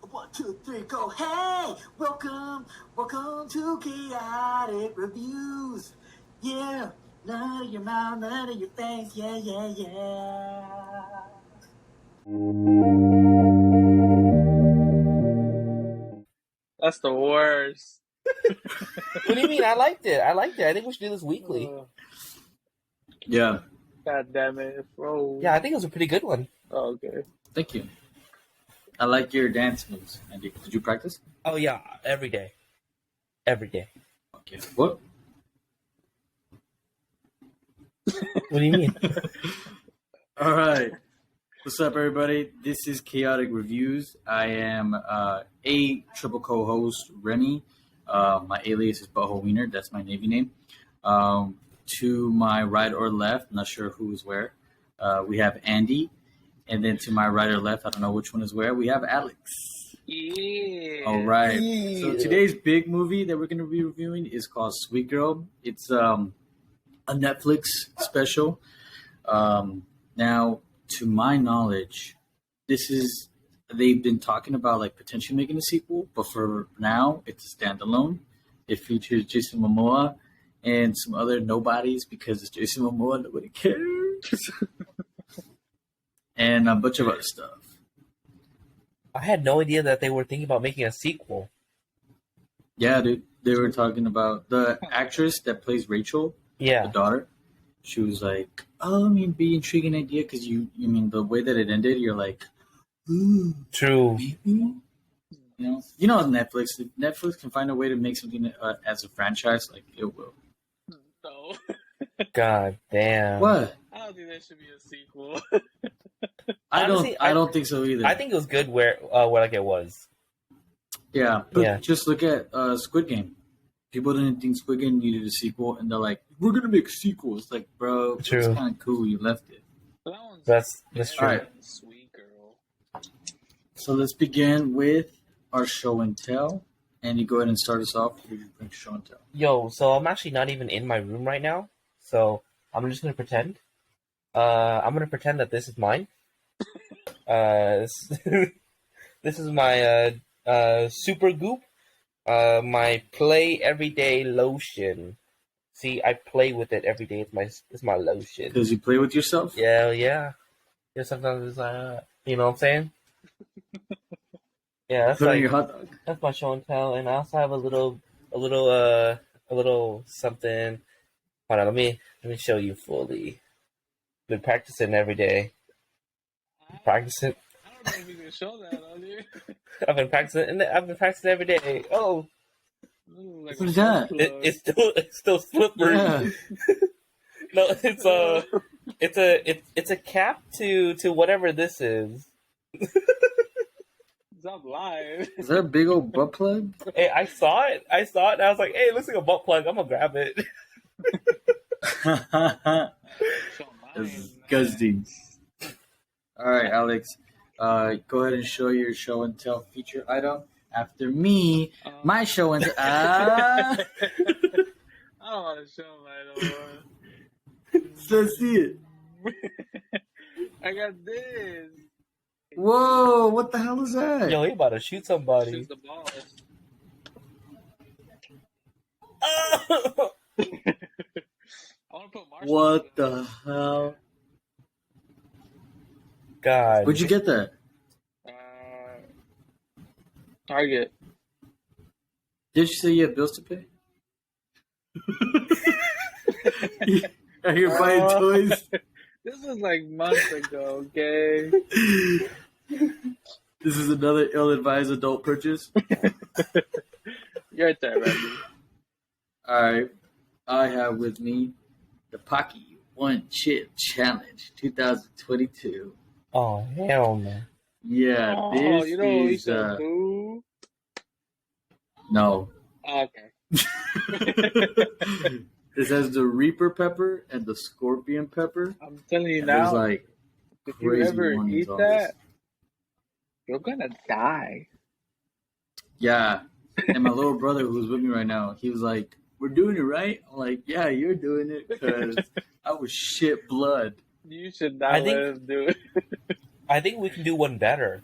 One, two, three, go. Hey, welcome to Chaotic Reviews. Yeah, none of your mouth, none of your face. Yeah, yeah, yeah. That's the worst. What do you mean? I liked it. I think we should do this weekly. Yeah. God damn it, bro. Yeah, I think it was a pretty good one. Oh, okay. Thank you. I like your dance moves, Andy. Did you practice? Oh yeah, every day. Every day. Okay. What? What do you mean? All right. What's up, everybody? This is Chaotic Reviews. I am a triple co-host, Remy. My alias is Butthole Wiener. That's my Navy name. To my right or left, not sure who is where, we have Andy. And then to my right or left, I don't know which one is where, we have Alex. Yeah. All right. Yeah. So today's big movie that we're going to be reviewing is called Sweet Girl. It's a Netflix special. Now, to my knowledge, they've been talking about like potentially making a sequel, but for now, it's a standalone. It features Jason Momoa and some other nobodies because it's Jason Momoa, nobody cares. And a bunch of other stuff. I had no idea that they were thinking about making a sequel. Yeah, dude. They were talking about the actress that plays Rachel, Yeah. the daughter. She was like, "Oh, I mean, be intriguing idea because you mean the way that it ended, you're like, ooh, True. maybe." You know, Netflix. If Netflix can find a way to make something as a franchise, like it will. So, God damn. What? I don't think there should be a sequel. Honestly, I don't think so either. I think it was good where like it was. Yeah, but Yeah. just look at Squid Game. People didn't think Squid Game needed a sequel, and they're like, "We're gonna make a sequel." It's like, bro, True. it's kind of cool. You left it. But that one's That's true. All right. Sweet girl. So let's begin with our show and tell. And you go ahead and start us off with your show and tell. Yo, so I'm actually not even in my room right now, so I'm just gonna pretend. I'm gonna pretend that this is mine. This is my super goop. My play everyday lotion. See, I play with it every day. It's my lotion. Because you play with yourself? Yeah. Yeah, sometimes it's you know what I'm saying? Yeah, that's Put on like your hot dog. that's my show and tell, and I also have a little something. Hold on, let me show you fully. Been practicing every day. Practicing. I don't know if you can show that on here. I've been practicing every day. Oh, Like What is that? it's still slippery. Yeah. No, it's a cap to whatever this is. Stop lying. Is that a big old butt plug? Hey, I saw it, and I was like, hey, it looks like a butt plug. I'm gonna grab it. Show mine. Disgusting. All right, Alex. Go ahead and show your show and tell feature item. After me, my show and I don't want to show mine no more. Let's see it. I got this. Whoa! What the hell is that? Yo, he about to shoot somebody. Shoots the balls. Oh! I want to put marshmallows. What the hell? God. Where'd you get that? Target. Did you say you had bills to pay? Are you buying toys? This was like months ago, okay? This is another ill-advised adult purchase. You're right there, Randy. All right, I have with me the Pocky One Chip Challenge 2022. Oh hell no! Yeah, Oh, this you don't eat is the food? no. Oh, okay. This has the Reaper pepper and the Scorpion pepper. I'm telling you And there's now, like if you crazy ever ones eat on that, this. you're gonna die. Yeah, and my little brother who's with me right now, he was like, "We're doing it right." I'm like, "Yeah, you're doing it," because I was shit blood. You should not I let think- him do it. I think we can do one better.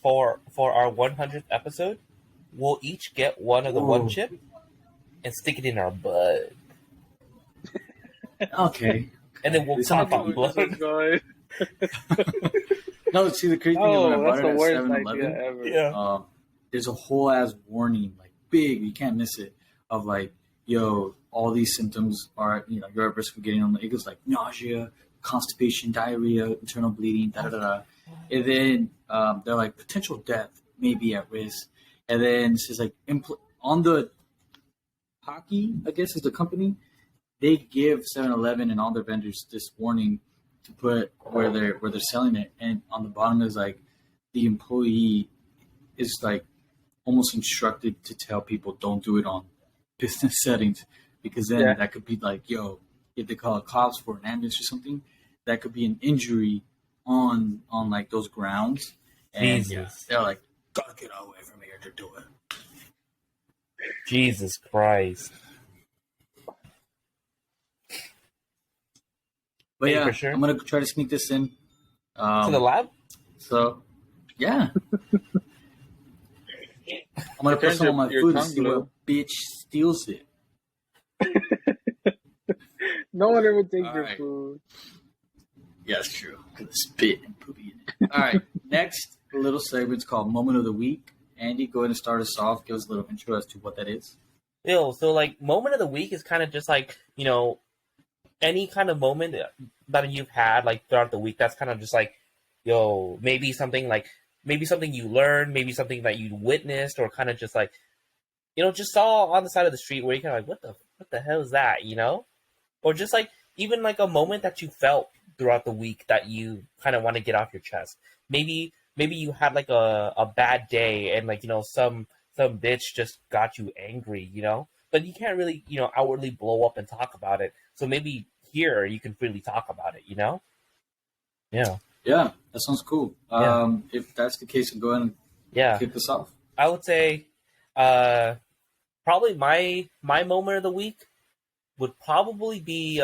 our 100th episode, we'll each get one of the one chip and stick it in our butt. Okay. And then we'll This cough sounds out Oh, this is blood. good. No, see, the crazy thing is when I Oh, bought that's it the at worst 7-Eleven, idea ever. Yeah. there's a whole ass warning, like big, you can't miss it, of like, yo, all these symptoms are, you're at risk of getting them. It goes like nausea, constipation, diarrhea, internal bleeding, da da da da. And then they're like potential death may be at risk. And then it says like on the Hockey, I guess is the company, they give 7-Eleven and all their vendors this warning to put where they're selling it, and on the bottom is like the employee is like almost instructed to tell people don't do it on business settings, because then that could be like, yo, if they call cops for an ambulance or something, that could be an injury on like those grounds. And Jesus. they're like, gotta get away from here to do it. Jesus Christ. But Hey, yeah, for sure. I'm gonna try to sneak this in To the lab? So, yeah. I'm gonna put some on my your food and tongue see what bitch steals it. No one ever takes All your right. food. Yeah, it's true. Cause it's spit and poopy in it. All right, next little segment's called Moment of the Week. Andy, go ahead and start us off. Give us a little intro as to what that is. Yo, so like moment of the week is kind of just like, any kind of moment that you've had like throughout the week that's kind of just like, yo, maybe something you learned, maybe something that you witnessed, or kind of just like, just saw on the side of the street where you kind of like, what the hell is that, or just like even like a moment that you felt throughout the week that you kind of want to get off your chest. Maybe you had like a bad day and like, some bitch just got you angry, but you can't really, outwardly blow up and talk about it. So maybe here you can freely talk about it, Yeah. Yeah, that sounds cool. Yeah. If that's the case, go ahead and kick this off. I would say probably my moment of the week would probably be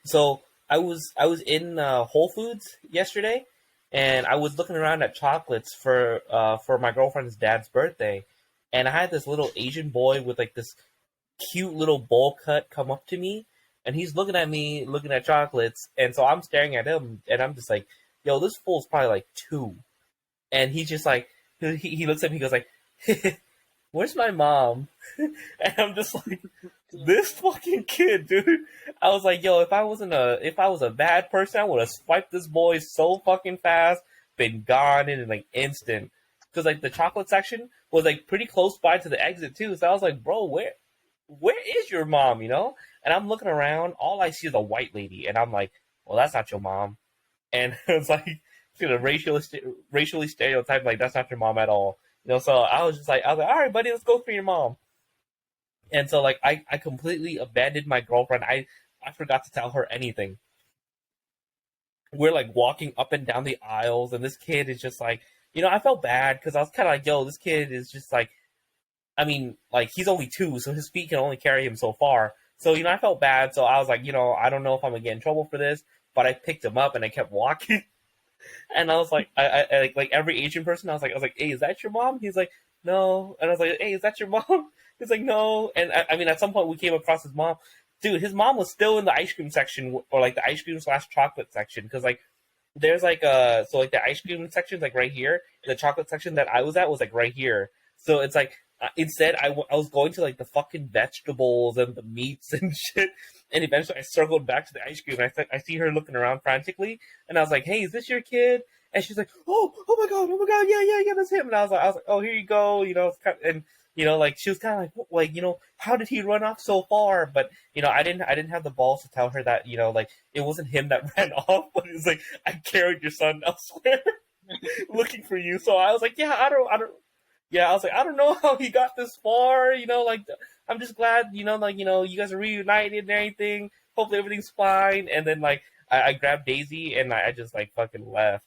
so I was in Whole Foods yesterday, and I was looking around at chocolates for my girlfriend's dad's birthday, and I had this little Asian boy with like this cute little bowl cut come up to me, and he's looking at me, looking at chocolates, and so I'm staring at him, and I'm just like, yo, this fool's probably like 2. And he's just like, he looks at me, he goes like, where's my mom? And I'm just like, this fucking kid, dude. I was like, yo, if I was a bad person, I would have swiped this boy so fucking fast, been gone in like instant. Because like the chocolate section was like pretty close by to the exit too. So I was like, bro, where is your mom? And I'm looking around, all I see is a white lady, and I'm like, well, that's not your mom. And it's like, racially stereotyped, like that's not your mom at all. So I was like, all right, buddy, let's go for your mom. And so like I completely abandoned my girlfriend. I forgot to tell her anything. We're like walking up and down the aisles, and this kid is just like, I felt bad because I was kind of like, yo, this kid is just like, I mean, like he's only 2, so his feet can only carry him so far. So I felt bad. So I was like, I don't know if I'm gonna get in trouble for this, but I picked him up and I kept walking. And I was like, I like every Asian person, I was like, hey, is that your mom? He's like, no. And I was like, hey, is that your mom? He's like, no. And I mean, at some point we came across his mom. Dude, his mom was still in the ice cream section, or like the ice cream / chocolate section. Because like, there's like, so like the ice cream section is like right here. The chocolate section that I was at was like right here. So it's like, instead I was going to like the fucking vegetables and the meats and shit. And eventually I circled back to the ice cream, and I see her looking around frantically, and I was like, hey, is this your kid? And she's like, oh my god, yeah, that's him. And I was like, oh, here you go, it's kind of, and like she was kind of like, how did he run off so far? But I didn't have the balls to tell her that, like it wasn't him that ran off, but it was like, I carried your son elsewhere looking for you. So I was like, yeah, I was like, I don't know how he got this far, like, I'm just glad, you guys are reunited and everything. Hopefully everything's fine. And then, like, I grabbed Daisy and I just, like, fucking left.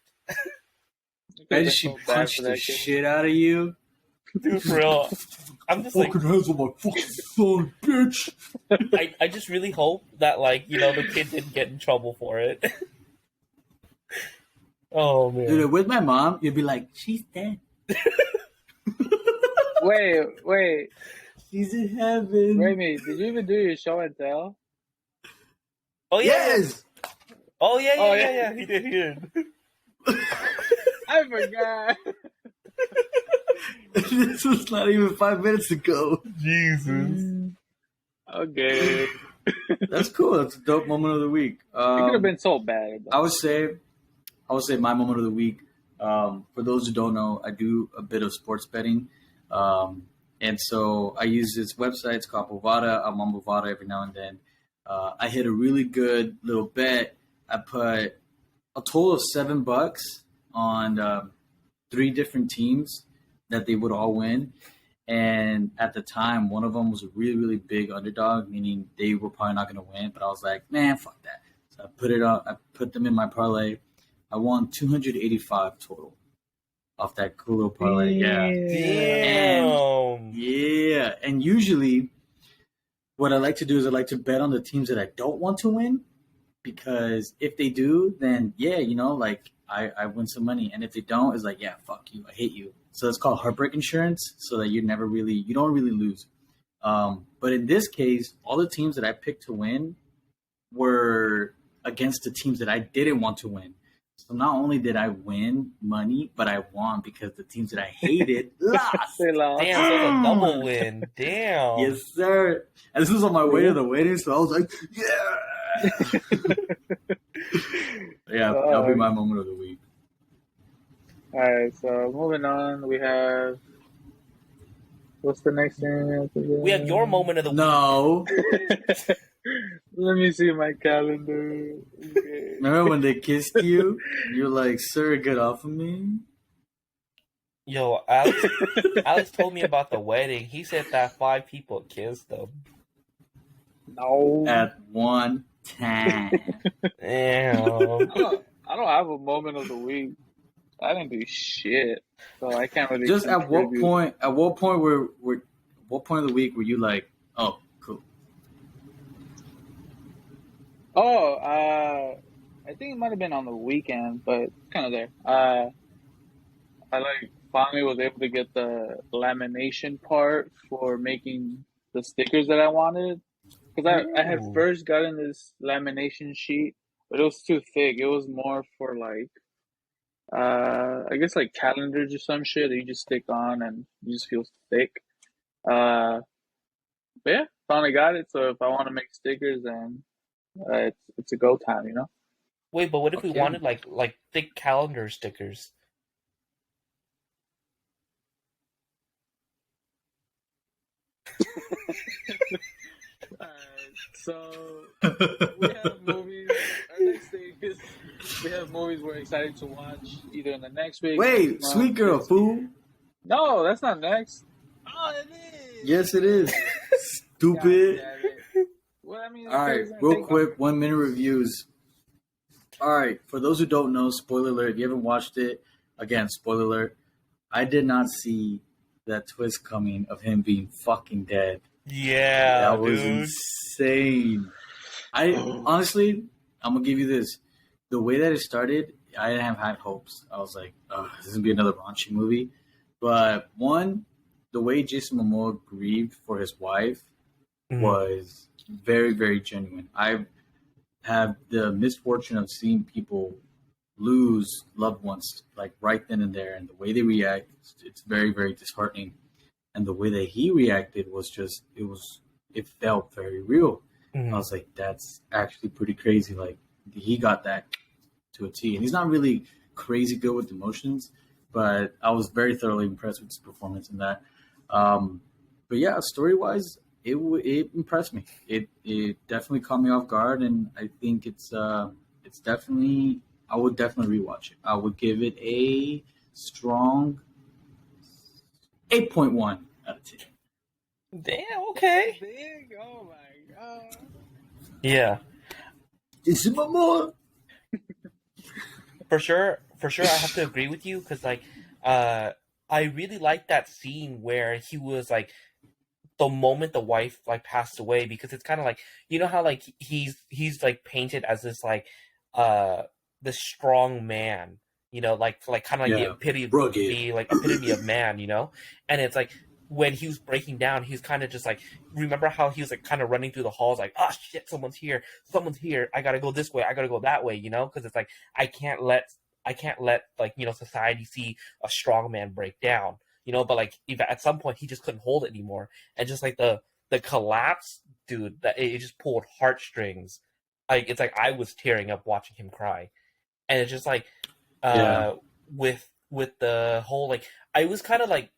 Imagine she punched the shit out of you. Dude, for real. I'm just like, fucking hands on my fucking son, bitch. I just really hope that, like, the kid didn't get in trouble for it. Oh man. Dude, with my mom, you'd be like, she's dead. Wait, She's in heaven. Remy, did you even do your show and tell? Oh yeah. Yes. Oh yeah. Oh, Yeah. yeah. He did. I forgot. This was not even 5 minutes ago. Jesus. Okay. That's cool. That's a dope moment of the week. It could have been so bad. I would say my moment of the week. For those who don't know, I do a bit of sports betting, and so I use this website. It's called Bovada. I'm on Bovada every now and then. I hit a really good little bet. I put a total of $7 on 3 different teams that they would all win. And at the time, one of them was a really, really big underdog, meaning they were probably not going to win. But I was like, man, fuck that. So I put it on. I put them in my parlay. I won 285 total off that cool little parlay. Damn. Yeah. And usually, what I like to do is I like to bet on the teams that I don't want to win, because if they do, then yeah, like I win some money. And if they don't, it's like, yeah, fuck you, I hate you. So it's called heartbreak insurance, so that you don't really lose. But in this case, all the teams that I picked to win were against the teams that I didn't want to win. So not only did I win money, but I won because the teams that I hated lost. They lost. Damn, so it's a double win. Damn. Yes, sir. And this was on my way to the wedding, so I was like, yeah. Yeah, that'll be my moment of the week. Alright, so moving on, we have. What's the next thing? We have your moment of the week. No. Let me see my calendar. Okay. Remember when they kissed you? You're like, sir, get off of me. Yo, Alex told me about the wedding. He said that 5 people kissed him. No. At one time. Damn. I don't have a moment of the week. I didn't do shit, so I can't really. Just at what contribute. point? At what point what point of the week were you like, oh, cool? Oh, I think it might have been on the weekend, but kind of there. I finally was able to get the lamination part for making the stickers that I wanted, because I had Ooh. first gotten this lamination sheet, but it was too thick. It was more for like. I guess like calendars or some shit that you just stick on and you just feel thick. But yeah, finally got it. So if I want to make stickers, then it's a go time, you know. Wait, but what if we Okay. wanted like thick calendar stickers? So we have movies. Our next thing is we have movies we're excited to watch either in the next week. Wait, next month, sweet girl, next fool. week. No, that's not next. Oh, it is. Yes, it is. God Stupid. damn it. Well, I mean, All right, it's gonna real take quick, 1 minute reviews. All right, for those who don't know, spoiler alert, if you haven't watched it, again, spoiler alert, I did not see that twist coming of him being fucking dead. Yeah, That was dude. insane. I honestly, I'm gonna give you this. The way that it started, I didn't have high hopes. I was like, oh, this is gonna be another raunchy movie. But one, the way Jason Momoa grieved for his wife was very, very genuine. I have the misfortune of seeing people lose loved ones like right then and there, and the way they react, it's very, very disheartening. And the way that he reacted was just, it felt very real. I was like, that's actually pretty crazy. Like, he got that to a T. And he's not really crazy good with emotions, but I was very thoroughly impressed with his performance in that. But yeah, story-wise, it impressed me. It definitely caught me off guard, and I think it's definitely, I would definitely rewatch it. I would give it a strong 8.1 out of 10. Damn, okay. big. Oh my god. Yeah. This is my more. For sure, I have to agree with you because, like, I really like that scene where he was like, the moment the wife like passed away, because it's kind of like, you know how like he's like painted as this like the strong man, you know, like kind of like Yeah. the epitome of man, you know. And it's like when he was breaking down, he was kind of just like, remember how he was like kind of running through the halls, like, oh shit, someone's here, I gotta go this way, I gotta go that way, you know, because it's like I can't let like, you know, society see a strong man break down, you know. But like if at some point he just couldn't hold it anymore, and just like the collapse, dude, that it just pulled heartstrings. Like it's like I was tearing up watching him cry, and it's just like Yeah. with the whole like I was kind of like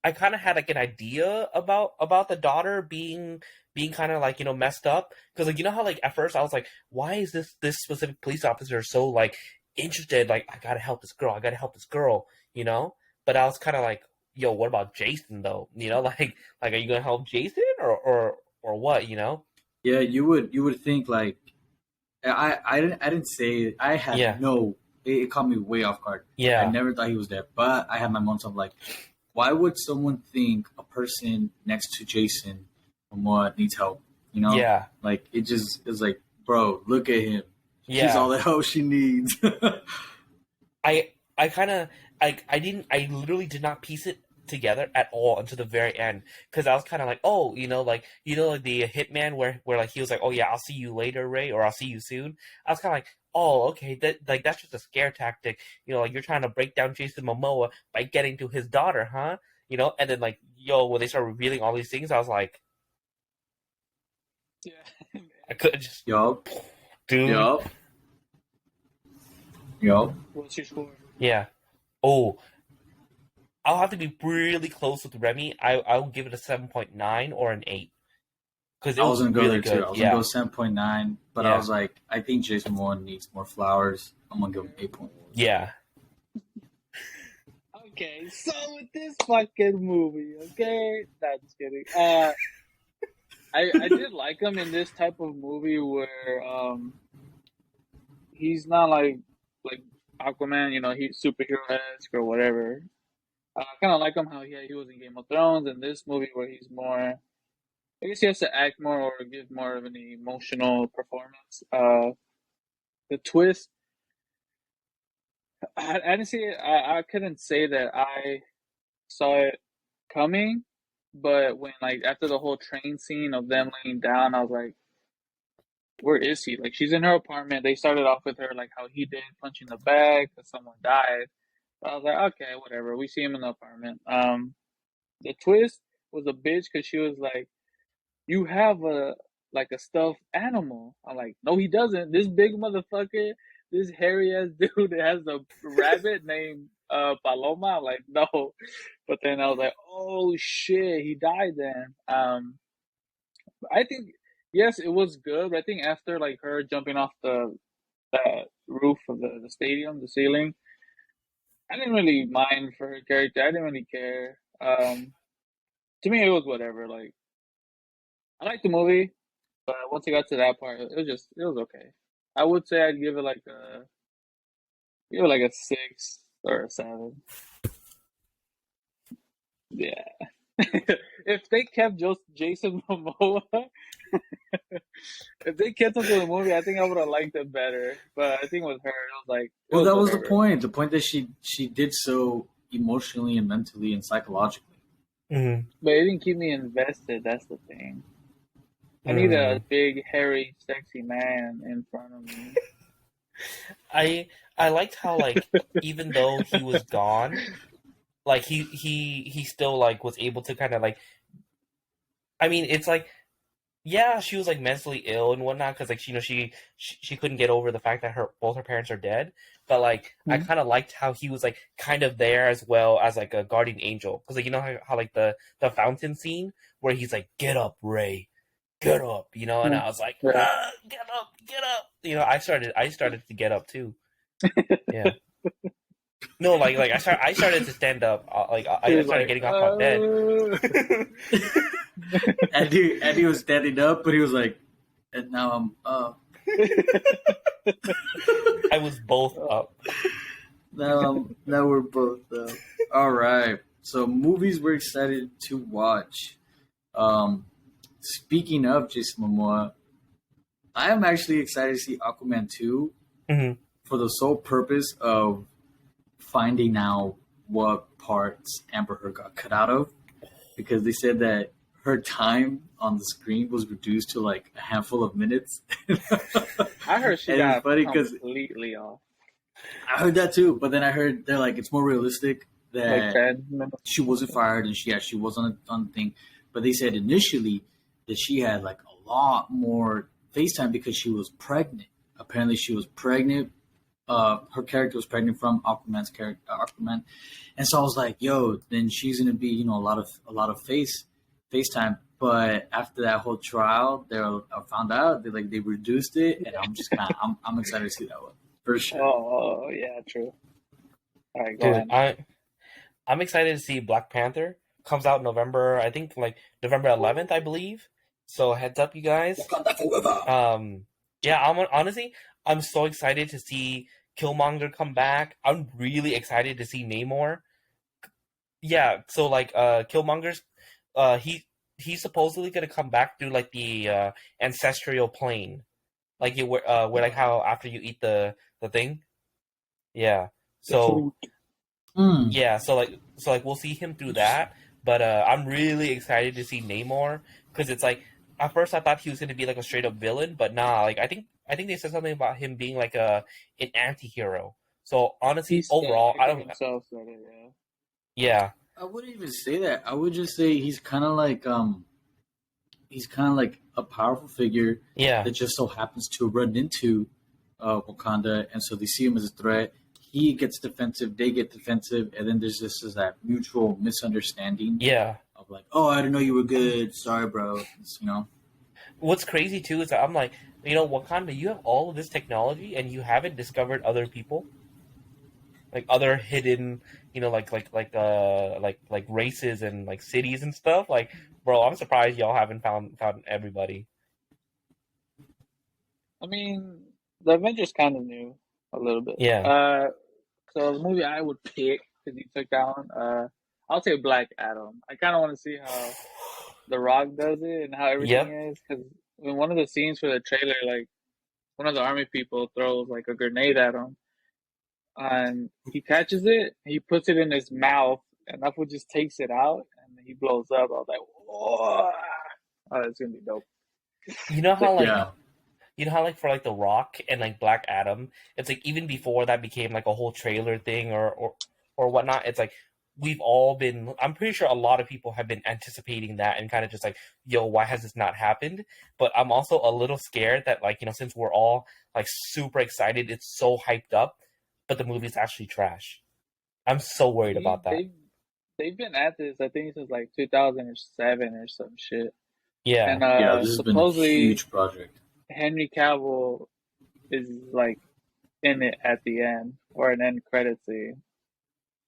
I kind of had like an idea about the daughter being kind of like, you know, messed up, because like, you know how like at first I was like, why is this specific police officer so like interested, like I gotta help this girl, you know. But I was kind of like, yo, what about Jason though, you know, like are you gonna help Jason or what, you know? Yeah, you would think like I didn't say I had Yeah, it caught me way off guard. I yeah, never thought he was there, but I had my moments of like, why would someone think a person next to Jason Momoa needs help? You know, yeah, like it just is like, bro, look at him. He's yeah. all the help she needs. I kind of I literally did not piece it together at all until the very end, because I was kind of like, oh, you know, like, you know, like the hitman where like he was like, oh yeah, I'll see you later, Ray, or I'll see you soon. I was kind of like, oh, okay, that like that's just a scare tactic, you know, like you're trying to break down Jason Momoa by getting to his daughter, huh? You know. And then like, yo, when they start revealing all these things, I was like, Yeah. I could just, yup, dude, yup, yup. What's your score? yeah. Oh, I'll have to be really close with Remy. I'll give it a 7.9 or an 8, because it I was was gonna go really there too. good. I was gonna Yeah, go 7.9, but I yeah, was like, I think Jason Momoa needs more flowers. I'm gonna give him 8.1. yeah, Okay, so with this fucking movie, okay? Not just kidding. I did like him in this type of movie where he's not like Aquaman, you know, he's superhero-esque or whatever. I kind of like him how he was in Game of Thrones, in this movie where he's more, I guess he has to act more or give more of an emotional performance. The twist, I didn't see it, I couldn't say that I saw it coming, but when like after the whole train scene of them laying down, I was like, where is he? Like she's in her apartment. They started off with her like how he did punching the bag because someone died. But I was like, okay, whatever. We see him in the apartment. The twist was a bitch because she was like, you have a like a stuffed animal. I'm like, no, he doesn't. This big motherfucker, this hairy ass dude that has a rabbit named Paloma. I'm like, no. But then I was like, oh shit, he died then. I think yes, it was good. But I think after like her jumping off that roof of the stadium, the ceiling, I didn't really mind for her character. I didn't really care. To me, it was whatever. Like I liked the movie, but once it got to that part, it was okay. I would say I'd give it like a 6 or a 7. Yeah. If they kept just Jason Momoa, if they kept him to the movie, I think I would have liked it better. But I think with her, it was like it Well, was that was the whatever. point. The point that she did so emotionally and mentally and psychologically. mm-hmm. But it didn't keep me invested. That's the thing. I need a Mm. big, hairy, sexy man in front of me. I liked how like even though he was gone, like he still like was able to kind of like, I mean, it's like, yeah, she was like mentally ill and whatnot, because like, you know, she couldn't get over the fact that both her parents are dead. But like I Hmm. kind of liked how he was like kind of there as well as like a guardian angel, because like, you know how like the fountain scene where he's like, get up, Ray, get up, you know. And Hmm. I was like, Yeah. ah, get up, you know. I started to get up too. Yeah. No, like I started to stand up. He I was started like, getting off my bed. Andy was standing up, but he was like, and now I'm up. I was both up. Now we're both up. All right. So movies we're excited to watch. Speaking of Jason Momoa, I am actually excited to see Aquaman 2 hmm for the sole purpose of finding out what parts Amber Heard got cut out of, because they said that her time on the screen was reduced to like a handful of minutes. I heard she And got it's funny 'cause- completely off. I heard that too, but then I heard they're like it's more realistic Like that 10 minutes. she wasn't fired and she was on the thing. But they said initially that she had like a lot more FaceTime because she was pregnant. Apparently, she was pregnant. Her character was pregnant from Aquaman's character, Aquaman, and so I was like, "Yo, then she's gonna be, a lot of FaceTime." But after that whole trial, I found out they reduced it, and I'm just I'm excited to see that one for sure. Oh, yeah, true. All right, go Dude, ahead. I'm excited to see Black Panther. Comes out November, I think like November 11th, I believe. So heads up, you guys. Yeah, honestly, I'm so excited to see Killmonger come back. I'm really excited to see Namor. Yeah, so like Killmonger's he's supposedly gonna come back through like the ancestral plane, like where like how after you eat the thing. Yeah. So yeah, so like we'll see him through that, but I'm really excited to see Namor because it's like at first I thought he was gonna be like a straight up villain, but nah, like I think they said something about him being like an anti-hero. So honestly, overall, I don't. Himself said it, yeah. Yeah. I wouldn't even say that. I would just say he's kind of like a powerful figure Yeah. that just so happens to run into Wakanda, and so they see him as a threat. He gets defensive, they get defensive, and then there's just that mutual misunderstanding. Yeah. Of like, oh, I didn't know you were good. Sorry, bro. What's crazy too is that I'm like, Wakanda, you have all of this technology and you haven't discovered other people, like other hidden, like races and like cities and stuff. Like, bro, I'm surprised y'all haven't found everybody. I mean, the Avengers kind of knew a little bit. Yeah. So the movie I would pick because you took that one. I'll say Black Adam. I kind of want to see how The Rock does it and how everything is, because in one of the scenes for the trailer, like one of the army people throws like a grenade at him, and he catches it, he puts it in his mouth, and that fool just takes it out, and he blows up. I was like, whoa, oh, that's gonna be dope. You know how like. Yeah. You know how like for like The Rock and like Black Adam, it's like even before that became like a whole trailer thing or whatnot, it's like we've all been, I'm pretty sure a lot of people have been anticipating that and kind of just like, yo, why has this not happened? But I'm also a little scared that like, since we're all like super excited, it's so hyped up, but the movie's actually trash. I'm so worried about that. They've been at this, I think, since like 2007 or some shit. Yeah. And this has been supposedly a huge project. Henry Cavill is like in it at the end or an end credit scene.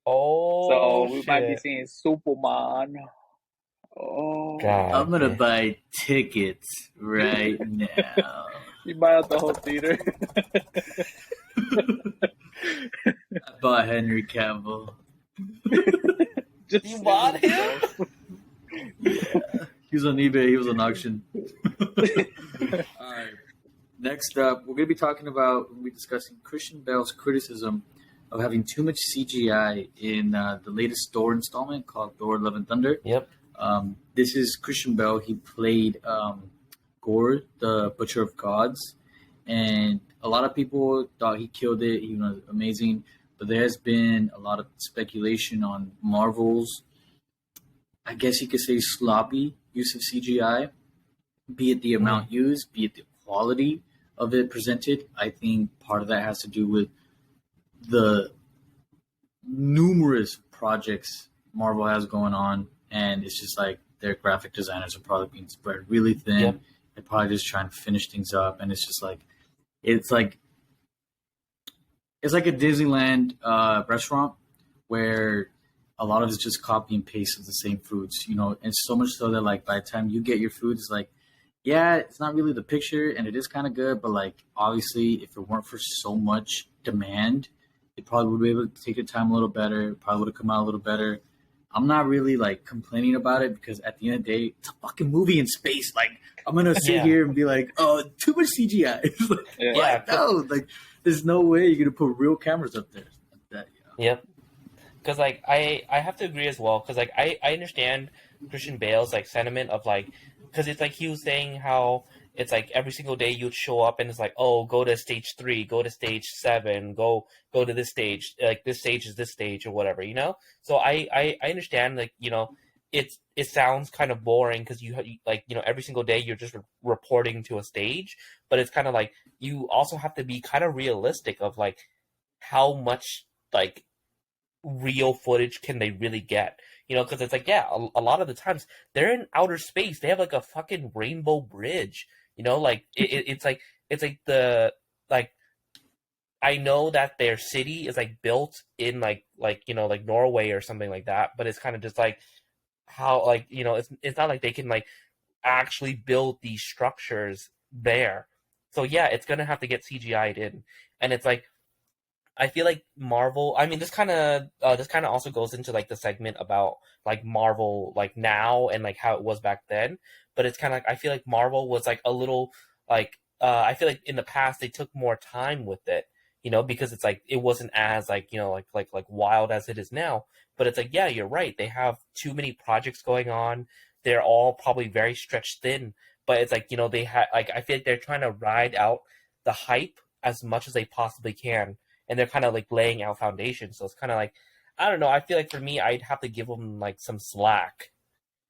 Oh, so we shit. might be seeing Superman. Oh, God. I'm gonna buy tickets right now. You buy out the whole theater. I bought Henry Cavill. Just You bought him? Yeah. He was on eBay. He was on auction. All right. Next up, we're going to be discussing Christian Bale's criticism of having too much CGI in the latest Thor installment called Thor: Love and Thunder. Yep. This is Christian Bale. He played Gore, the Butcher of Gods, and a lot of people thought he killed it. He was amazing, but there has been a lot of speculation on Marvel's, I guess you could say, sloppy use of CGI, be it the amount used, be it the quality of it presented. I think part of that has to do with the numerous projects Marvel has going on, and it's just like their graphic designers are probably being spread really thin. Yep. They're probably just trying to finish things up, and it's just like it's like a Disneyland restaurant where a lot of it's just copy and paste of the same foods, and so much so that like by the time you get your food, it's like, yeah, it's not really the picture, and it is kind of good, but like obviously, if it weren't for so much demand, it probably would be able to take your time a little better. It probably would have come out a little better. I'm not really like complaining about it because at the end of the day, it's a fucking movie in space. Like I'm gonna sit here and be like, oh, too much CGI. Like, no, like there's no way you're gonna put real cameras up there. Yep. Because like I have to agree as well. Because like I understand Christian Bale's like sentiment of like, because it's like he was saying how it's like every single day you'd show up and it's like, oh, go to stage 3, go to stage 7, go to this stage, like this stage is this stage or whatever, you know. So I understand, like, you know, it sounds kind of boring because like, you know, every single day you're just reporting to a stage, but it's kind of like you also have to be kind of realistic of like how much like real footage can they really get? You know, because it's like, yeah, a lot of the times they're in outer space. They have like a fucking rainbow bridge. You know, like it's like the like I know that their city is like built in like you know like Norway or something like that, but it's kind of just like how like you know it's not like they can like actually build these structures there. So yeah, it's gonna have to get CGI'd in, and it's like I feel like Marvel. I mean, this kind of also goes into like the segment about like Marvel like now and like how it was back then. But it's kind of like I feel like Marvel was like a little like I feel like in the past they took more time with it, you know, because it's like it wasn't as like you know like wild as it is now. But it's like yeah, you're right. They have too many projects going on. They're all probably very stretched thin. But it's like you know they had like I feel like they're trying to ride out the hype as much as they possibly can, and they're kind of like laying out foundation. So it's kind of like, I don't know. I feel like for me, I'd have to give them like some slack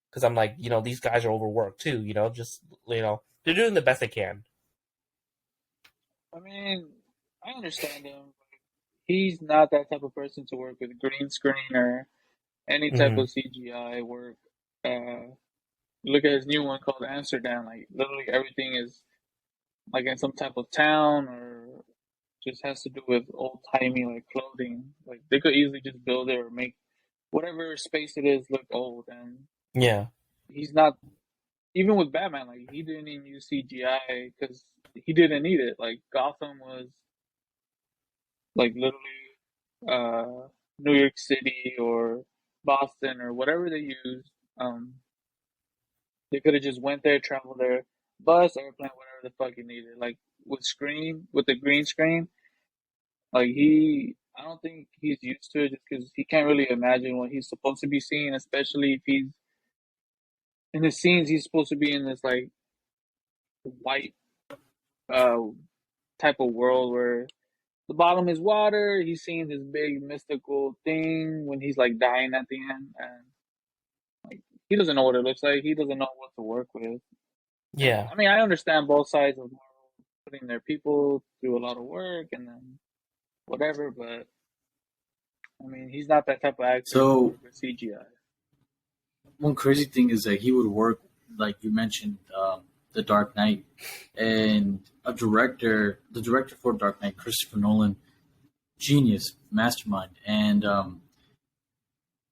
because I'm like, you know, these guys are overworked too. You know, just you know, they're doing the best they can. I mean, I understand him. He's not that type of person to work with green screen or any type Mm-hmm. of CGI work. Look at his new one called Amsterdam. Like literally everything is like in some type of town or just has to do with old timey like clothing. Like they could easily just build it or make whatever space it is look old. And Yeah. he's not even with Batman. Like he didn't even use CGI because he didn't need it. Like Gotham was like literally New York City or Boston or whatever they used. They could have just went there, traveled there, bus, airplane, whatever the fuck you needed. Like with the green screen, like I don't think he's used to it just because he can't really imagine what he's supposed to be seeing, especially if he's in the scenes. He's supposed to be in this like white uh type of world where the bottom is water. He's seeing this big mystical thing when he's like dying at the end, and like he doesn't know what it looks like. He doesn't know what to work with. And Yeah. I mean, I understand both sides of Marvel putting their people through a lot of work and then whatever, but I mean, he's not that type of actor to So work with CGI. one crazy thing is that he would work, like you mentioned, The Dark Knight, and the director for Dark Knight, Christopher Nolan, genius, mastermind, and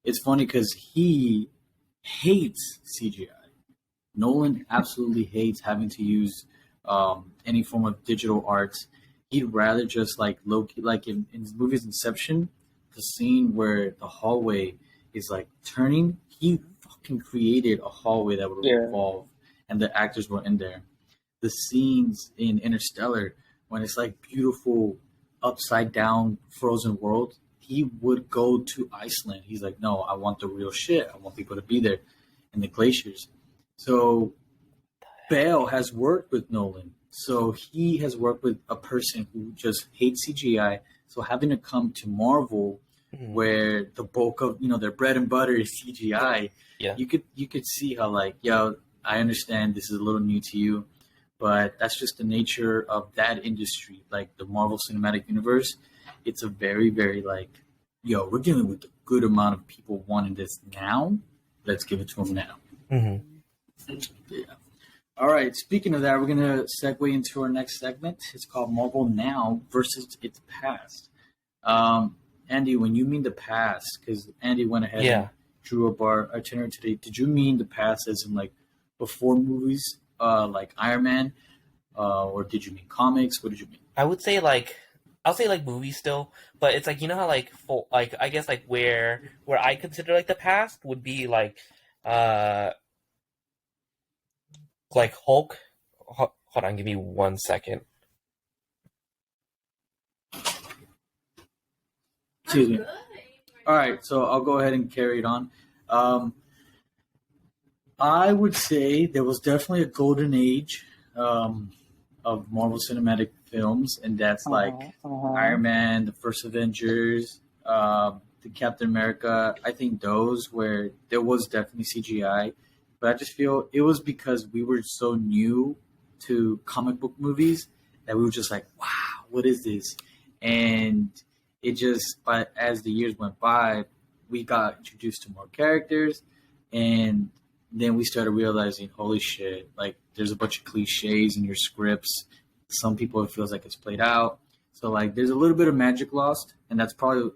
it's funny because he hates CGI. Nolan absolutely hates having to use any form of digital arts. He'd rather just like low key, like in his movie's Inception, the scene where the hallway is like turning. He fucking created a hallway that would Yeah, revolve, and the actors were in there. The scenes in Interstellar when it's like beautiful upside down frozen world. He would go to Iceland. He's like, no, I want the real shit. I want people to be there in the glaciers. So Bale has worked with Nolan. So he has worked with a person who just hates CGI. So having to come to Marvel, Mm-hmm. where the bulk of their bread and butter is CGI, Yeah. you could see how like yo, I understand this is a little new to you, but that's just the nature of that industry. Like the Marvel Cinematic Universe, it's a very very like yo, we're dealing with a good amount of people wanting this now. Let's give it to them now. Mm-hmm. Yeah. All right. Speaking of that, we're gonna segue into our next segment. It's called Marvel Now versus its past. Um, Andy, when you mean the past, because Andy went ahead and Yeah. drew up our itinerary today, did you mean the past as in like before movies, like Iron Man, or did you mean comics? What did you mean? I would say like I'll say like movies still, but it's like you know how like for like I guess like where I consider like the past would be uh like Hulk. Hold on, give me 1 second. Excuse me. All right, so I'll go ahead and carry it on. Um, I would say there was definitely a golden age of Marvel Cinematic films, and that's like Iron Man, the first Avengers, the Captain America. I think those where there was definitely CGI, but I just feel it was because we were so new to comic book movies that we were just like, wow, what is this? And it just, but as the years went by, we got introduced to more characters, and then we started realizing, holy shit, like there's a bunch of cliches in your scripts. Some people it feels like it's played out. So like there's a little bit of magic lost, and that's probably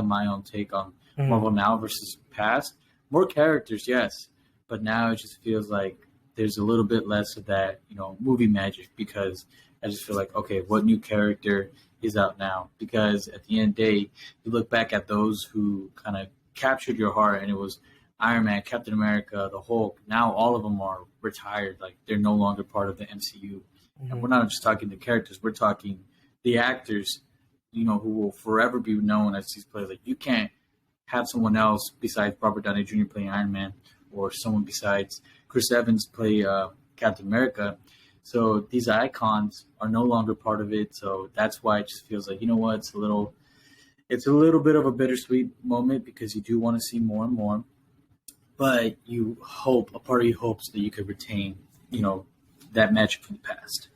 my own take on Marvel now versus past. More characters, yes, but now it just feels like there's a little bit less of that, movie magic, because I just feel like, okay, what new character is out now? Because at the end of the day, you look back at those who kind of captured your heart, and it was Iron Man, Captain America, the Hulk. Now all of them are retired. Like they're no longer part of the MCU. And we're not just talking the characters. We're talking the actors, who will forever be known as these players. Like you can't have someone else besides Robert Downey Jr. playing Iron Man, or someone besides Chris Evans play Captain America. So these icons are no longer part of it. So that's why it just feels like, it's a little bit of a bittersweet moment, because you do want to see more and more. But a part of you hopes that you could retain, that magic from the past.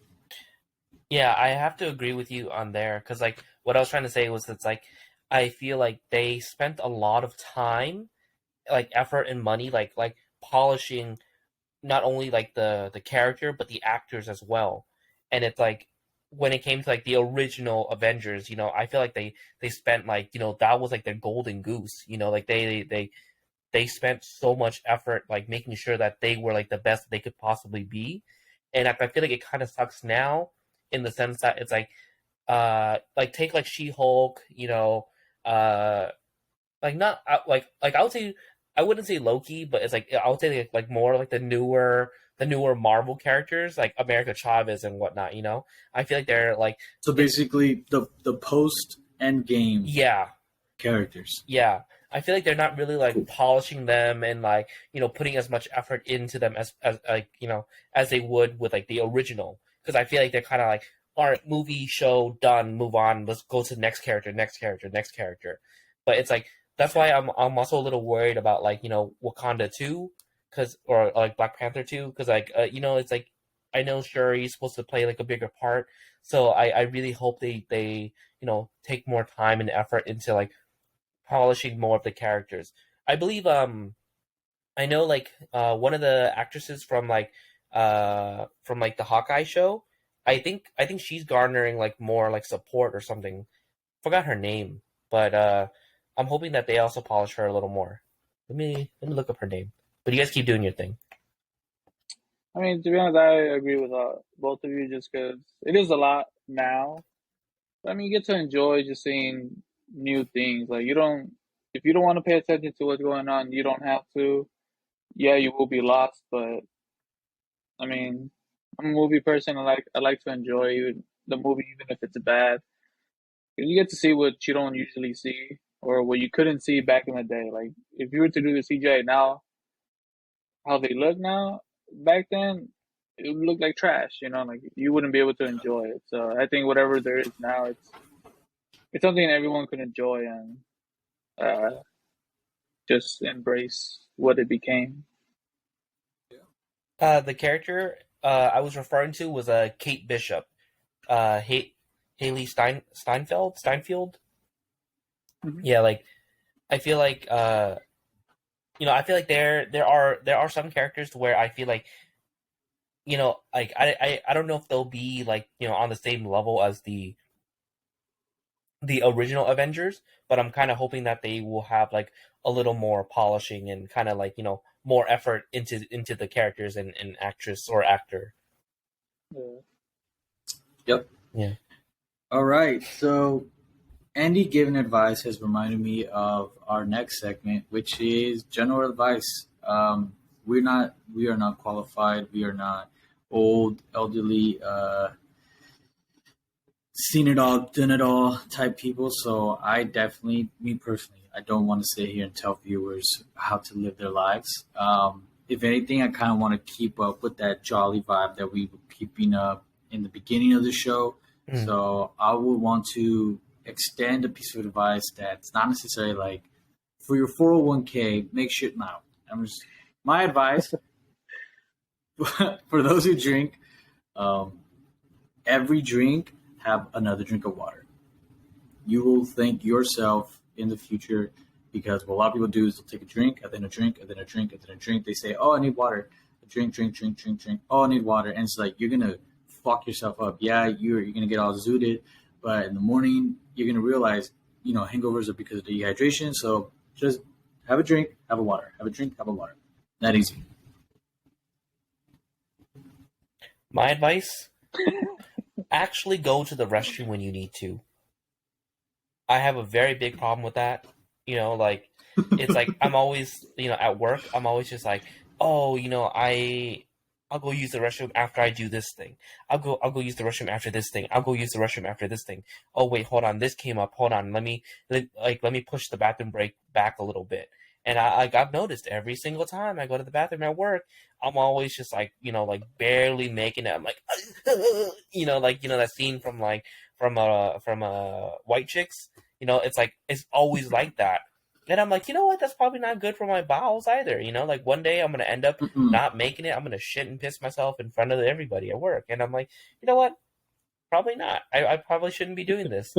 Yeah, I have to agree with you on there, because like what I was trying to say was it's like I feel like they spent a lot of time, like effort and money, like polishing not only like the character but the actors as well. And it's like when it came to like the original Avengers, I feel like they spent like that was like their golden goose. Like they spent so much effort like making sure that they were like the best they could possibly be. And I feel like it kind of sucks now, in the sense that it's like take like She-Hulk, like not like I would say, I wouldn't say Loki, but it's like I would say like more like the newer Marvel characters like America Chavez and whatnot. I feel like they're like, so basically the post Endgame characters. Yeah, I feel like they're not really like polishing them and like putting as much effort into them as like as they would with like the original, because I feel like they're kind of like, all right, movie, show, done, move on, let's go to the next character. But it's like that's why I'm also a little worried about like Wakanda 2, or like Black Panther 2, because like it's like I know Shuri's supposed to play like a bigger part, so I really hope they take more time and effort into like polishing more of the characters. I believe I know like one of the actresses from like the Hawkeye show, I think she's garnering like more like support or something. Forgot her name, but I'm hoping that they also polish her a little more. Let me look up her name. But you guys keep doing your thing. I mean, to be honest, I agree with both of you, just because it is a lot now. But, I mean, you get to enjoy just seeing new things. Like if you don't want to pay attention to what's going on, you don't have to. Yeah, you will be lost, but I mean, I'm a movie person. I like to enjoy the movie, even if it's bad. 'Cause you get to see what you don't usually see, or what you couldn't see back in the day. Like if you were to do the CGI now, how they look now, back then, it would look like trash. Like you wouldn't be able to enjoy it. So I think whatever there is now, it's something everyone can enjoy, and just embrace what it became. The character I was referring to was Kate Bishop, Haley Steinfeld. Mhm. Yeah, like I feel like I feel like there are some characters to where I feel like like I don't know if they'll be like on the same level as the original Avengers, but I'm kind of hoping that they will have like a little more polishing and kind of like more effort into the characters and actress or actor. Yeah. Yep. Yeah. All right. So Andy giving advice has reminded me of our next segment, which is general advice. We are not qualified. We are not old, elderly, seen it all, done it all type people. So me personally, I don't want to sit here and tell viewers how to live their lives. If anything, I kind of want to keep up with that jolly vibe that we were keeping up in the beginning of the show. So I would want to extend a piece of advice that's not necessarily like for your 401k, make shit now. My advice for those who drink, every drink have another drink of water. You will thank yourself in the future because what a lot of people do is they'll take a drink, and then a drink, and then a drink, and then a drink. They say, oh, I need water. Drink. Oh, I need water. And it's like, you're going to fuck yourself up. Yeah, you're going to get all zooted, but in the morning, you're going to realize, hangovers are because of dehydration. So just have a drink, have a water. Have a drink, have a water. That easy. My advice, actually go to the restroom when you need to. I have a very big problem with that. It's like I'm always, at work, I'm always just like, oh, I'll go use the restroom after I do this thing. I'll go use the restroom after this thing. I'll go use the restroom after this thing. Oh wait, hold on, this came up. Hold on, let me push the bathroom break back a little bit. And I've noticed every single time I go to the bathroom at work, I'm always just like, barely making it. I'm like, that scene from White Chicks. It's like, it's always like that. And I'm like, you know what? That's probably not good for my bowels either. One day I'm going to end up not making it. I'm going to shit and piss myself in front of everybody at work. And I'm like, you know what? Probably not. I probably shouldn't be doing this.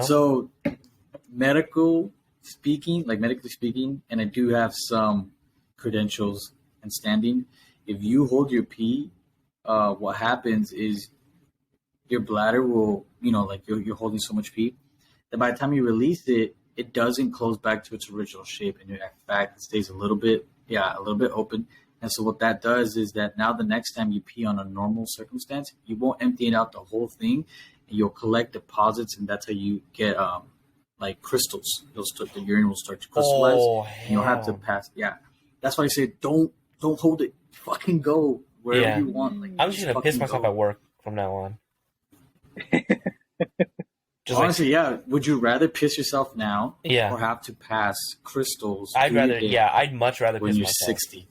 So medically speaking, and I do have some credentials and standing. If you hold your pee, what happens is your bladder will, you're holding so much pee that by the time you release it, it doesn't close back to its original shape. And in fact, it stays a little bit open. And so what that does is that now the next time you pee on a normal circumstance, you won't empty it out the whole thing, and you'll collect deposits, and that's how you get like crystals. The urine will start to crystallize, and you'll have to pass. Yeah, that's why I say don't hold it. Fucking go wherever you want. Like, I'm just gonna piss myself at work from now on. Honestly, yeah. Would you rather piss yourself now, Yeah. or have to pass crystals? I'd much rather when piss you're myself. 60.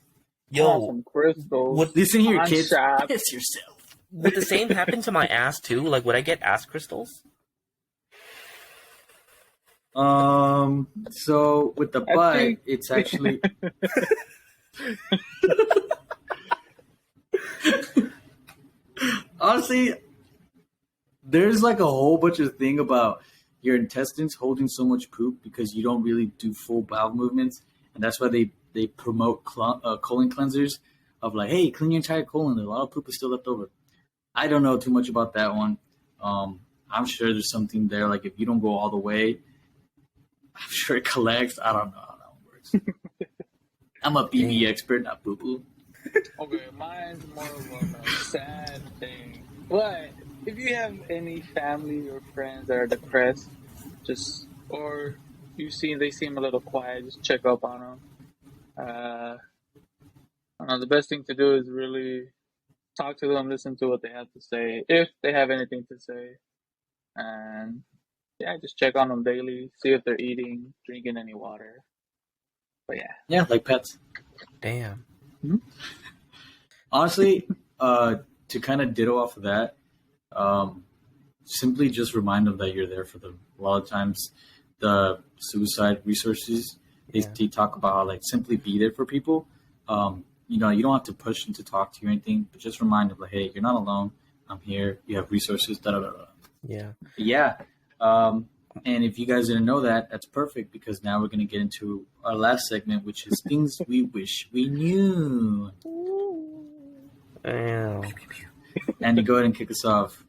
Yo, some crystals. Listen here, on kids. shop. Piss yourself. would the same happen to my ass too? Like, would I get ass crystals? So with the butt, think- it's actually. Honestly, there's like a whole bunch of thing about your intestines holding so much poop because you don't really do full bowel movements, and that's why they promote colon cleansers of like, hey, clean your entire colon. A lot of poop is still left over. I don't know too much about that one. I'm sure there's something there. Like if you don't go all the way, I'm sure it collects. I don't know how that one works. I'm a BB expert, not boo boo. Okay, mine's more of a sad thing. But if you have any family or friends that are depressed, or they seem a little quiet, just check up on them. I don't know, the best thing to do is really talk to them, listen to what they have to say, if they have anything to say. And yeah, just check on them daily, see if they're eating, drinking any water. But yeah. Yeah, like pets. Damn. Honestly, to kind of ditto off of that, simply just remind them that you're there for them. A lot of times, the suicide resources, they talk about how, like, simply be there for people. You don't have to push them to talk to you or anything, but just remind them, like, hey, you're not alone. I'm here. You have resources. Da da da. Yeah. Yeah. And if you guys didn't know that, that's perfect because now we're going to get into our last segment, which is things we wish we knew. Damn. Andy, go ahead and kick us off.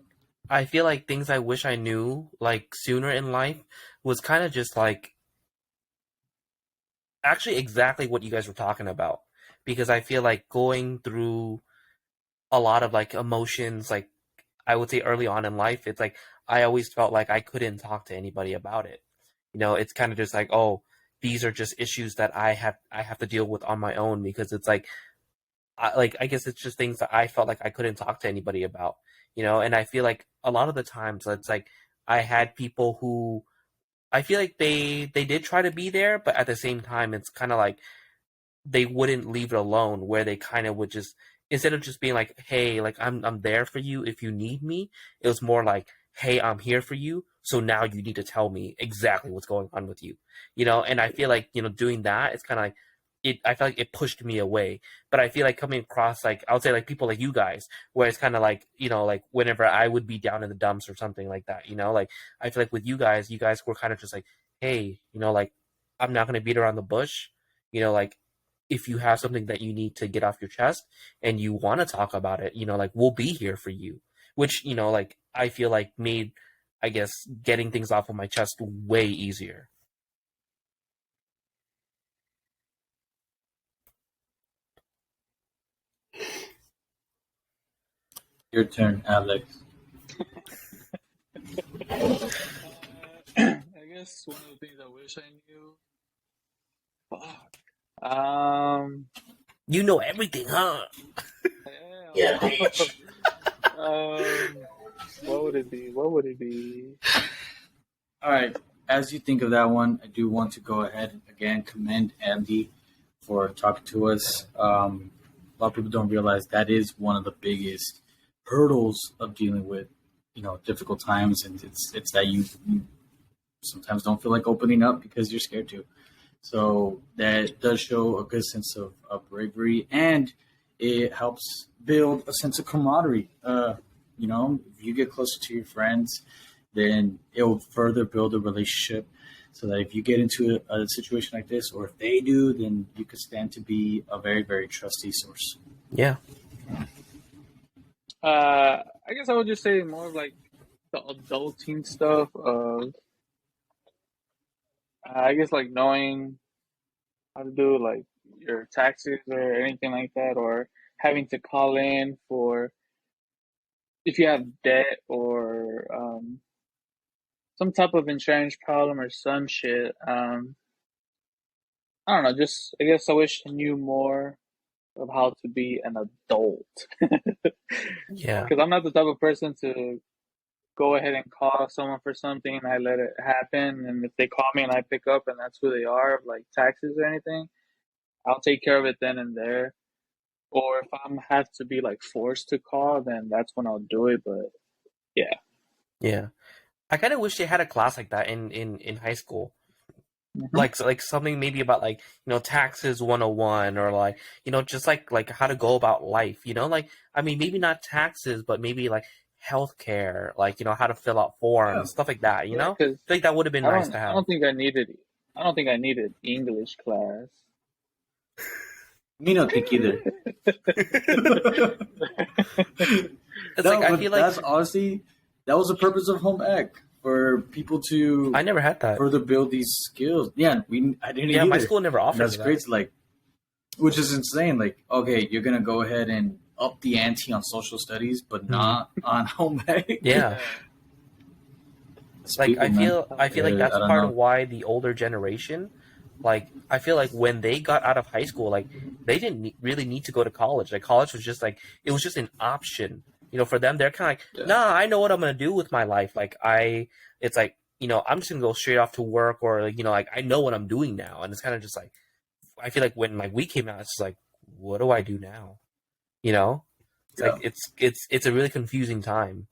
I feel like things I wish I knew like sooner in life was kind of just like actually exactly what you guys were talking about, because I feel like going through a lot of like emotions, like I would say early on in life, it's like I always felt like I couldn't talk to anybody about it. It's kind of just like, oh, these are just issues that I have to deal with on my own, because it's like I guess it's just things that I felt like I couldn't talk to anybody about, and I feel like a lot of the times it's like I had people who I feel like they did try to be there, but at the same time, it's kind of like they wouldn't leave it alone. Where they kind of would just, instead of just being like, "Hey, like I'm there for you if you need me," it was more like, "Hey, I'm here for you. So now you need to tell me exactly what's going on with you," you know. And I feel like doing that, it's kind of like it. I feel like it pushed me away. But I feel like coming across like I would say like people like you guys, where it's kind of like like whenever I would be down in the dumps or something like that, like I feel like with you guys were kind of just like, hey, like I'm not gonna beat around the bush, like if you have something that you need to get off your chest and you want to talk about it, like we'll be here for you. Which, like I feel like made, I guess, getting things off of my chest way easier. Your turn, Alex. I guess one of the things I wish I knew. Fuck. You know everything, huh? Yeah. What would it be? What would it be? All right. As you think of that one, I do want to go ahead and again commend Andy for talking to us. A lot of people don't realize that is one of the biggest hurdles of dealing with, difficult times, and it's that you sometimes don't feel like opening up because you're scared to. So that does show a good sense of bravery, and it helps build a sense of camaraderie. If you get closer to your friends, then it will further build a relationship so that if you get into a situation like this, or if they do, then you could stand to be a very, very trusty source. Yeah. I guess I would just say more of like the adulting stuff of, I guess like knowing how to do like your taxes or anything like that, or having to call in for if you have debt or some type of insurance problem or some shit. I don't know. Just I guess I wish I knew more of how to be an adult. Yeah. Because I'm not the type of person to go ahead and call someone for something and I let it happen. And if they call me and I pick up and that's who they are, like taxes or anything, I'll take care of it then and there. Or if I'm have to be like forced to call, then that's when I'll do it. But yeah. Yeah. I kind of wish they had a class like that in high school. Mm-hmm. Like something maybe about like, taxes 101, or like, just like how to go about life, like, I mean, maybe not taxes, but maybe like healthcare, like, how to fill out forms, stuff like that, Yeah, I think that would have been nice to I have. don't think I needed English class. Me not think either. It's like, I feel like that's honestly, that was the purpose of home ec, for people to I never had that. further build these skills. Yeah, I didn't. Yeah, either. my school never offered And that's that. great. Like, which is insane. Like, okay, you're gonna go ahead and up the ante on social studies, but not on home ec. Yeah. Like, I feel like that's part of why the older generation, like, I feel like when they got out of high school, like, they didn't really need to go to college. Like, college was just like, it was just an option. For them, they're kind of like, nah, I know what I'm going to do with my life. Like, it's like, I'm just going to go straight off to work, or, like, like, I know what I'm doing now. And it's kind of just like, I feel like when, like, we came out, it's just like, what do I do now? It's like, it's a really confusing time.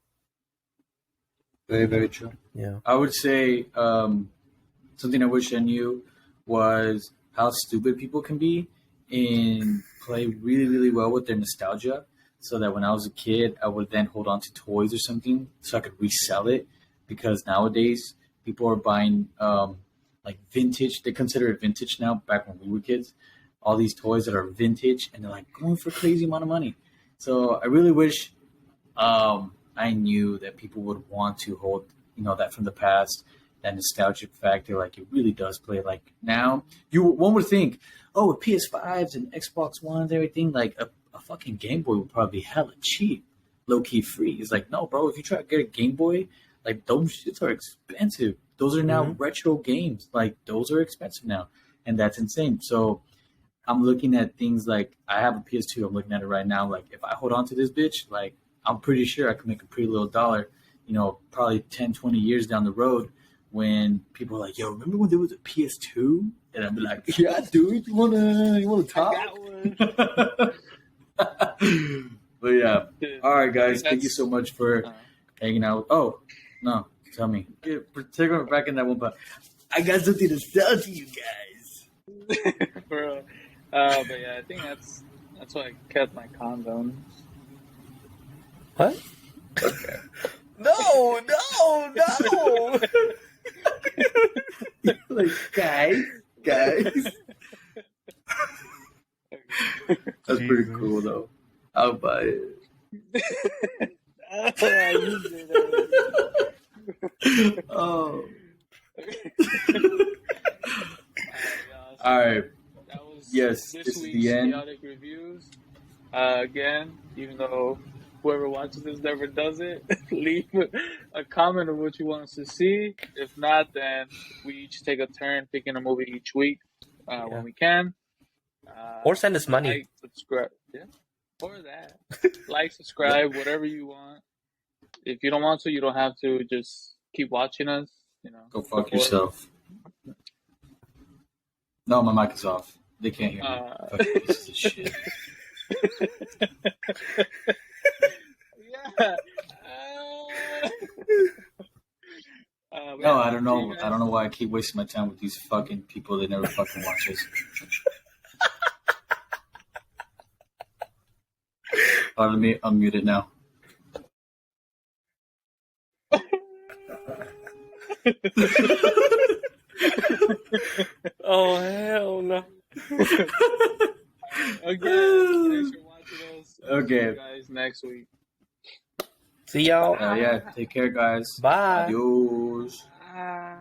Very, very true. Yeah. I would say something I wish I knew was how stupid people can be and play really, really well with their nostalgia, so that when I was a kid, I would then hold on to toys or something so I could resell it. Because nowadays, people are buying like vintage. They consider it vintage now. Back when we were kids, all these toys that are vintage, and they're like going for a crazy amount of money. So I really wish I knew that people would want to hold, that from the past, that nostalgic factor. Like, it really does play. Like, now, one would think, oh, with PS5s and Xbox Ones, everything, like a fucking Game Boy would probably be hella cheap, low key free. It's like, no, bro. If you try to get a Game Boy, like, those shits are expensive. Those are now retro games. Like, those are expensive now, and that's insane. So I'm looking at things like, I have a PS2. I'm looking at it right now. Like, if I hold on to this bitch, I'm pretty sure I could make a pretty little dollar, probably 10, 20 years down the road, when people are like, "Yo, remember when there was a PS2?" And I'd be like, "Yeah, dude, you wanna talk?" I got one. But yeah, Dude, all right, guys, thank you that's- so much for hanging out. Oh no, tell me, take me back in that one part. I got something to sell to you guys. Bro. But yeah, I think that's why I kept my condoms. What? No. Like, guys. That's pretty cool, though. I'll buy it. You did it. Oh. All right. That was Yes, this this is week's the end. chaotic reviews. Again, even though whoever watches this never does it, leave a comment of what you want us to see. If not, then we each take a turn picking a movie each week when we can. Or send us money. Like, subscribe. Yeah. Or that. Like, subscribe, whatever you want. If you don't want to, you don't have to. Just keep watching us. You know. Go fuck yourself. No, my mic is off. They can't hear me. Fucking pieces of shit. Yeah. No, I don't know. I don't know why I keep wasting my time with these fucking people that never fucking watch us. Let me unmute it now. Oh, hell no. Okay, thanks for watching us. Okay. See you guys next week. See y'all. Yeah, take care, guys. Bye. Adios. Bye.